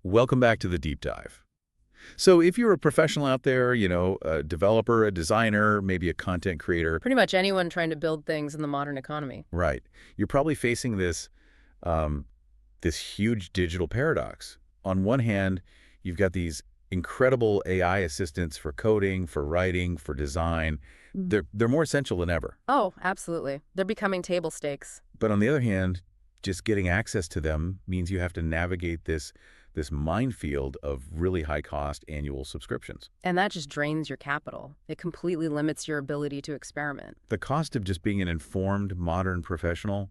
Welcome back to the deep dive. So if you're a professional out there, a developer, a designer, maybe a content creator, Pretty much anyone trying to build things in the modern economy. right, you're probably facing um, this huge digital paradox. On one hand, you've got these incredible AI assistants for coding, for writing, for design. They're more essential than ever. Oh, absolutely. They're becoming table stakes. But on the other hand, just getting access to them means you have to navigate this minefield of really high-cost annual subscriptions. And that just drains your capital. It completely limits your ability to experiment. The cost of just being an informed, modern professional,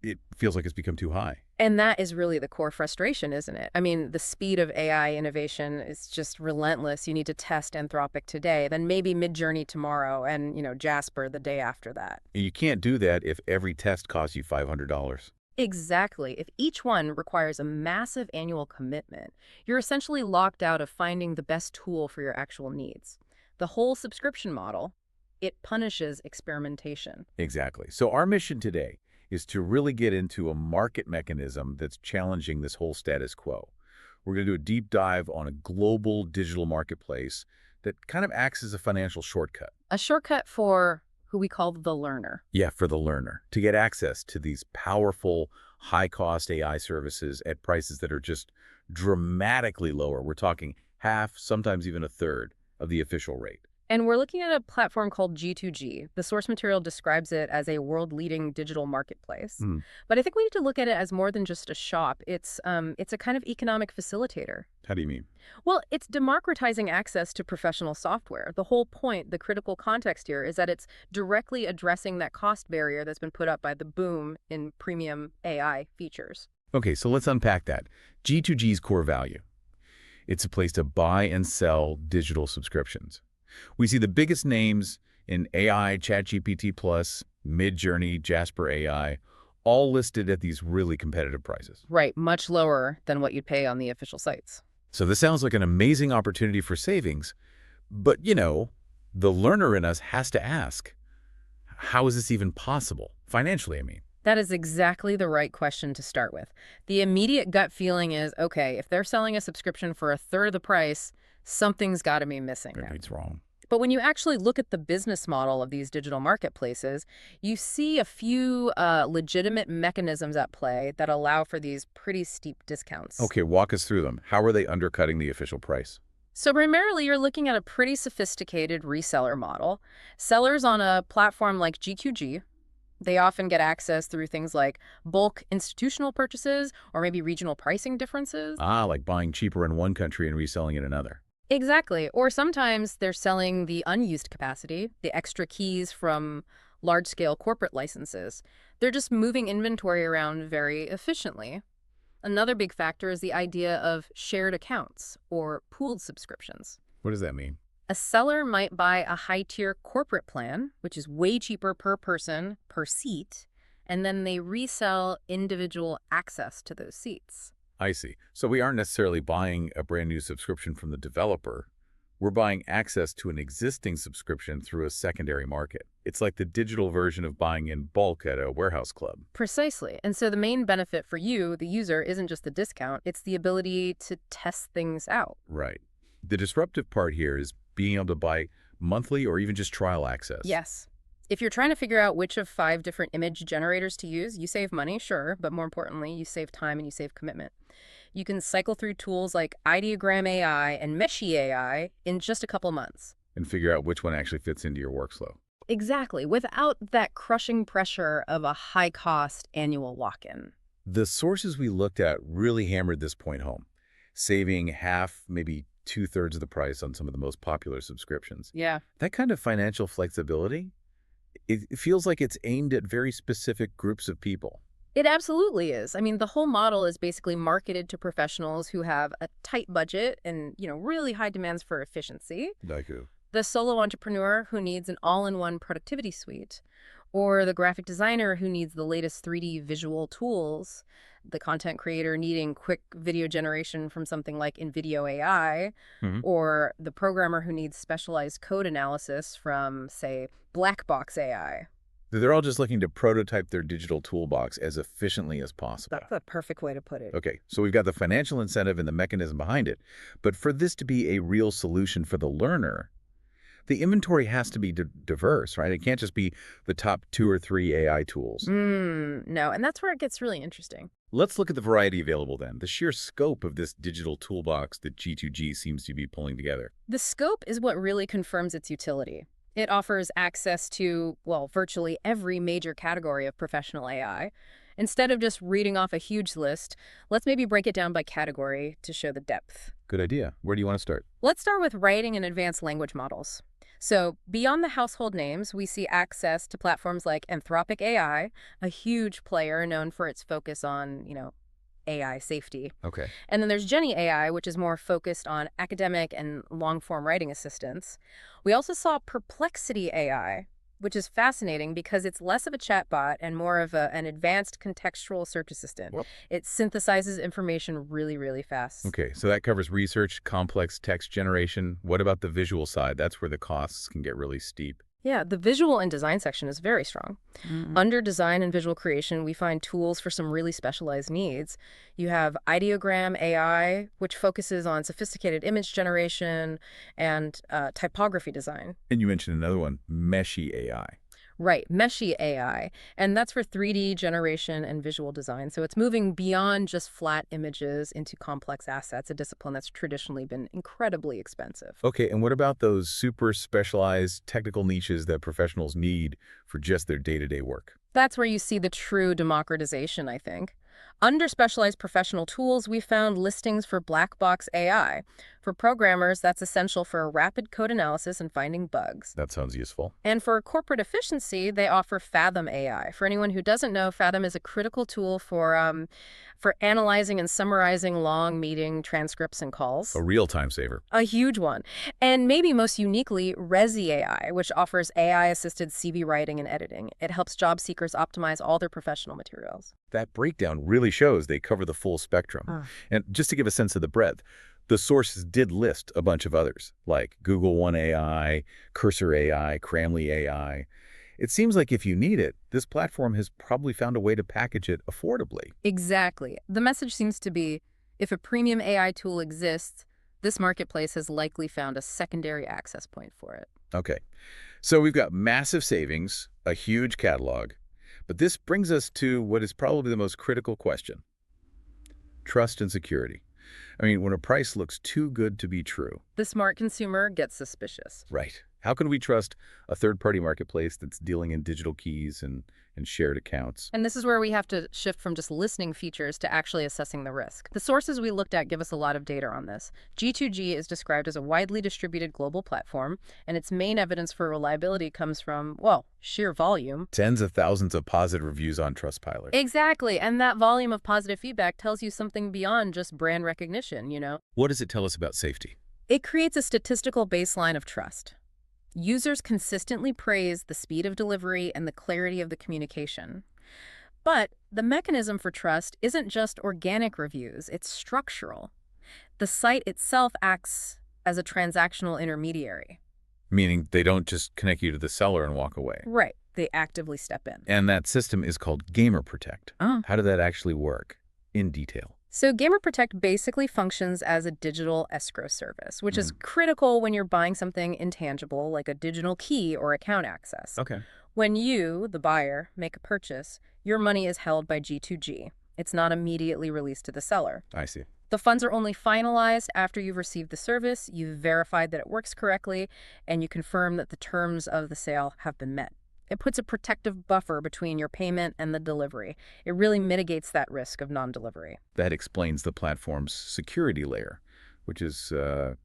it feels like it's become too high. And that is really the core frustration, isn't it? I mean, the speed of AI innovation is just relentless. You need to test Anthropic today, then maybe MidJourney tomorrow, and, Jasper the day after that. And you can't do that if every test costs you $500. Exactly. If each one requires a massive annual commitment, you're essentially locked out of finding the best tool for your actual needs. The whole subscription model, it punishes experimentation. Exactly. So our mission today is to really get into a market mechanism that's challenging this whole status quo. We're going to do a deep dive on a global digital marketplace that kind of acts as a financial shortcut. A shortcut for who we call the learner. Yeah, for the learner, to get access to these powerful, high-cost AI services at prices that are just dramatically lower. We're talking half, sometimes even a third of the official rate. And we're looking at a platform called G2G. The source material describes it as a world-leading digital marketplace. But I think we need to look at it as more than just a shop. It's a kind of economic facilitator. How do you mean? Well, it's democratizing access to professional software. The whole point, the critical context here, is that it's directly addressing that cost barrier that's been put up by the boom in premium AI features. Okay, so let's unpack that. G2G's core value. It's a place to buy and sell digital subscriptions. We see the biggest names in AI, ChatGPT Plus, MidJourney, Jasper AI, all listed at these really competitive prices. Right, much lower than what you'd pay on the official sites. So this sounds like an amazing opportunity for savings, but the learner in us has to ask, how is this even possible? Financially, I mean. That is exactly the right question to start with. The immediate gut feeling is, okay, if they're selling a subscription for a third of the price, something's got to be missing there. It's wrong. But when you actually look at the business model of these digital marketplaces, you see a few legitimate mechanisms at play that allow for these pretty steep discounts. Okay, walk us through them. How are they undercutting the official price? So primarily, you're looking at a pretty sophisticated reseller model. Sellers on a platform like GQG, they often get access through things like bulk institutional purchases or maybe regional pricing differences. Ah, like buying cheaper in one country and reselling in another. Exactly. Or sometimes they're selling the unused capacity, the extra keys from large-scale corporate licenses. They're just moving inventory around very efficiently. Another big factor is the idea of shared accounts or pooled subscriptions. What does that mean? A seller might buy a high-tier corporate plan, which is way cheaper per person, per seat, and then they resell individual access to those seats. I see. So we aren't necessarily buying a brand new subscription from the developer. We're buying access to an existing subscription through a secondary market. It's like the digital version of buying in bulk at a warehouse club. Precisely. And so the main benefit for you, the user, isn't just the discount, it's the ability to test things out. Right. The disruptive part here is being able to buy monthly or even just trial access. Yes. If you're trying to figure out which of 5 different image generators to use, you save money, sure, but more importantly, you save time and you save commitment. You can cycle through tools like Ideogram AI and Meshi AI in just a couple months. And figure out which one actually fits into your workflow. Exactly, without that crushing pressure of a high-cost annual lock-in. The sources we looked at really hammered this point home, saving half, maybe two-thirds of the price on some of the most popular subscriptions. Yeah. That kind of financial flexibility, it feels like it's aimed at very specific groups of people. It absolutely is. I mean, the whole model is basically marketed to professionals who have a tight budget and, really high demands for efficiency. Like who? The solo entrepreneur who needs an all-in-one productivity suite, or the graphic designer who needs the latest 3D visual tools, the content creator needing quick video generation from something like InVideo AI, or the programmer who needs specialized code analysis from, say, Black Box AI. They're all just looking to prototype their digital toolbox as efficiently as possible. That's a perfect way to put it. Okay, so we've got the financial incentive and the mechanism behind it. But for this to be a real solution for the learner, the inventory has to be diverse, right? It can't just be the top 2 or 3 AI tools. No, and that's where it gets really interesting. Let's look at the variety available then, the sheer scope of this digital toolbox that G2G seems to be pulling together. The scope is what really confirms its utility. It offers access to, well, virtually every major category of professional AI. Instead of just reading off a huge list, let's maybe break it down by category to show the depth. Good idea. Where do you want to start? Let's start with writing and advanced language models. So beyond the household names, we see access to platforms like Anthropic AI, a huge player known for its focus on, AI safety. Okay. And then there's Jenny AI, which is more focused on academic and long-form writing assistance. We also saw Perplexity AI, which is fascinating because it's less of a chatbot and more of an advanced contextual search assistant. Well, it synthesizes information really, really fast. okay, so that covers research, complex text generation. What about the visual side? That's where the costs can get really steep. Yeah, the visual and design section is very strong. Under design and visual creation, we find tools for some really specialized needs. You have Ideogram AI, which focuses on sophisticated image generation and typography design. And you mentioned another one, Meshy AI. Right, Meshy AI, and that's for 3D generation and visual design. So it's moving beyond just flat images into complex assets, a discipline that's traditionally been incredibly expensive. Okay, and what about those super specialized technical niches that professionals need for just their day-to-day work? That's where you see the true democratization, I think. Under specialized professional tools, we found listings for black box AI. For programmers, that's essential for rapid code analysis and finding bugs. That sounds useful. And for corporate efficiency, they offer Fathom AI. For anyone who doesn't know, Fathom is a critical tool for analyzing and summarizing long meeting transcripts and calls. A real time saver. A huge one. And maybe most uniquely, Resi AI, which offers AI-assisted CV writing and editing. It helps job seekers optimize all their professional materials. That breakdown really shows they cover the full spectrum. And just to give a sense of the breadth, the sources did list a bunch of others, like Google One AI, Cursor AI, Cramly AI. It seems like if you need it, this platform has probably found a way to package it affordably. Exactly. The message seems to be, if a premium AI tool exists, this marketplace has likely found a secondary access point for it. Okay, so we've got massive savings, a huge catalog, but this brings us to what is probably the most critical question: trust and security. I mean, when a price looks too good to be true. The smart consumer gets suspicious. Right. How can we trust a third-party marketplace that's dealing in digital keys and shared accounts? And this is where we have to shift from just listening features to actually assessing the risk. The sources we looked at give us a lot of data on this. G2G is described as a widely distributed global platform, and its main evidence for reliability comes from, well, sheer volume. Tens of thousands of positive reviews on Trustpilot. Exactly, and that volume of positive feedback tells you something beyond just brand recognition, What does it tell us about safety? It creates a statistical baseline of trust. Users consistently praise the speed of delivery and the clarity of the communication. But the mechanism for trust isn't just organic reviews, it's structural. The site itself acts as a transactional intermediary. Meaning they don't just connect you to the seller and walk away. Right, they actively step in. And that system is called Gamer Protect. Oh. How did that actually work? In detail. So Gamer Protect basically functions as a digital escrow service, which is critical when you're buying something intangible like a digital key or account access. Okay. When you, the buyer, make a purchase, your money is held by G2G. It's not immediately released to the seller. I see. The funds are only finalized after you've received the service, you've verified that it works correctly, and you confirm that the terms of the sale have been met. It puts a protective buffer between your payment and the delivery. It really mitigates that risk of non-delivery. That explains the platform's security layer, which is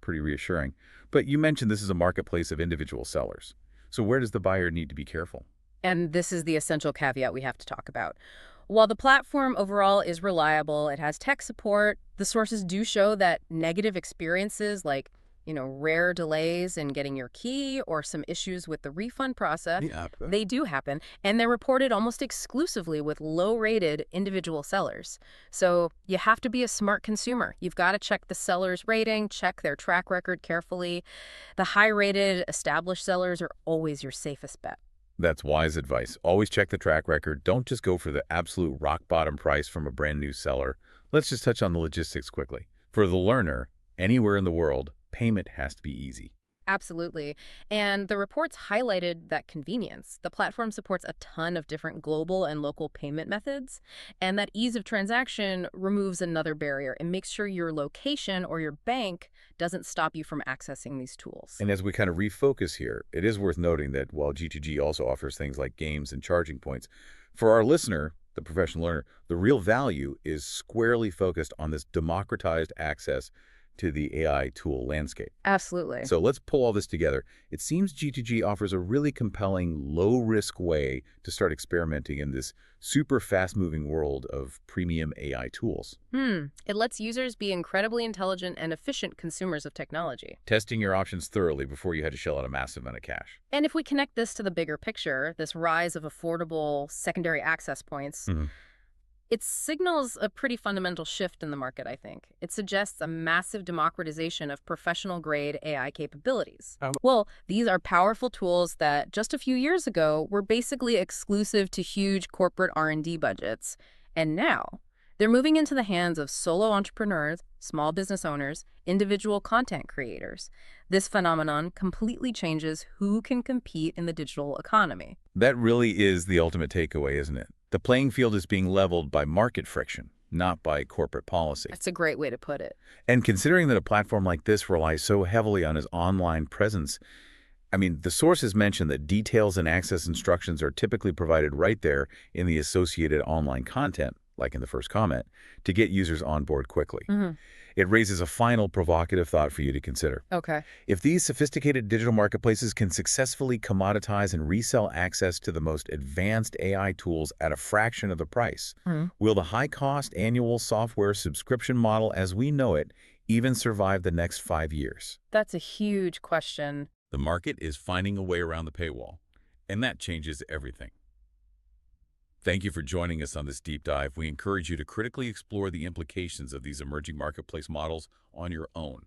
pretty reassuring. But you mentioned this is a marketplace of individual sellers. So where does the buyer need to be careful? And this is the essential caveat we have to talk about. While the platform overall is reliable, it has tech support, the sources do show that negative experiences like rare delays in getting your key or some issues with the refund process, they do happen, and they're reported almost exclusively with low-rated individual sellers. So you have to be a smart consumer. You've got to check the seller's rating, check their track record carefully. The high-rated established sellers are always your safest bet. That's wise advice. Always check the track record. Don't just go for the absolute rock bottom price from a brand new seller. Let's just touch on the logistics quickly. For the learner, anywhere in the world, payment has to be easy. Absolutely. And the reports highlighted that convenience. The platform supports a ton of different global and local payment methods, and that ease of transaction removes another barrier and makes sure your location or your bank doesn't stop you from accessing these tools. And as we kind of refocus here, it is worth noting that while G2G also offers things like games and charging points, for our listener, the professional learner, the real value is squarely focused on this democratized access to the AI tool landscape. Absolutely. So let's pull all this together. It seems G2G offers a really compelling, low-risk way to start experimenting in this super fast-moving world of premium AI tools. It lets users be incredibly intelligent and efficient consumers of technology. Testing your options thoroughly before you had to shell out a massive amount of cash. And if we connect this to the bigger picture, this rise of affordable secondary access points, it signals a pretty fundamental shift in the market, I think. It suggests a massive democratization of professional-grade AI capabilities. Well, these are powerful tools that just a few years ago were basically exclusive to huge corporate R&D budgets. And now, they're moving into the hands of solo entrepreneurs, small business owners, individual content creators. This phenomenon completely changes who can compete in the digital economy. That really is the ultimate takeaway, isn't it? The playing field is being leveled by market friction, not by corporate policy. That's a great way to put it. And considering that a platform like this relies so heavily on its online presence, I mean, the sources mention that details and access instructions are typically provided right there in the associated online content, like in the first comment, to get users on board quickly. It raises a final provocative thought for you to consider. Okay. If these sophisticated digital marketplaces can successfully commoditize and resell access to the most advanced AI tools at a fraction of the price, will the high-cost annual software subscription model as we know it even survive the next 5 years? That's a huge question. The market is finding a way around the paywall, and that changes everything. Thank you for joining us on this deep dive. We encourage you to critically explore the implications of these emerging marketplace models on your own.